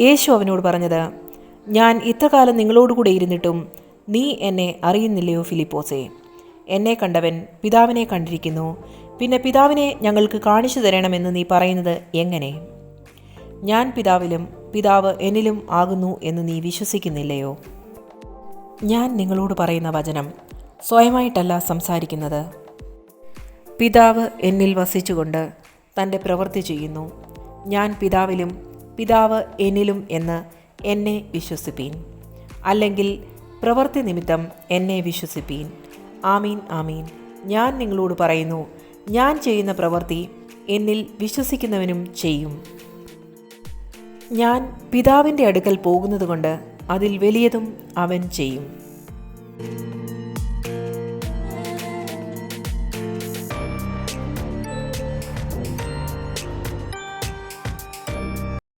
യേശു അവനോട് പറഞ്ഞത്, ഞാൻ ഇത്രകാലം നിങ്ങളോടുകൂടെ ഇരുന്നിട്ടും നീ എന്നെ അറിയുന്നില്ലയോ ഫിലിപ്പോസേ? എന്നെ കണ്ടവൻ പിതാവിനെ കണ്ടിരിക്കുന്നു. പിന്നെ പിതാവിനെ ഞങ്ങൾക്ക് കാണിച്ചു തരണമെന്ന് നീ പറയുന്നത് എങ്ങനെ? ഞാൻ പിതാവിലും പിതാവ് എന്നിലും ആകുന്നു എന്ന് നീ വിശ്വസിക്കുന്നില്ലയോ? ഞാൻ നിങ്ങളോട് പറയുന്ന വചനം സ്വയമായിട്ടല്ല സംസാരിക്കുന്നത്. പിതാവ് എന്നിൽ വസിച്ചുകൊണ്ട് തൻ്റെ പ്രവൃത്തി ചെയ്യുന്നു. ഞാൻ പിതാവിലും പിതാവ് എന്നിലും എന്ന് എന്നെ വിശ്വസിപ്പീൻ. അല്ലെങ്കിൽ പ്രവൃത്തി നിമിത്തം എന്നെ വിശ്വസിപ്പീൻ. ആമീൻ ആമീൻ, ഞാൻ നിങ്ങളോട് പറയുന്നു, ഞാൻ ചെയ്യുന്ന പ്രവൃത്തി എന്നിൽ വിശ്വസിക്കുന്നവനും ചെയ്യും. ഞാൻ പിതാവിൻ്റെ അടുക്കൽ പോകുന്നതുകൊണ്ട് അതിൽ വലിയതും അവൻ ചെയ്യും.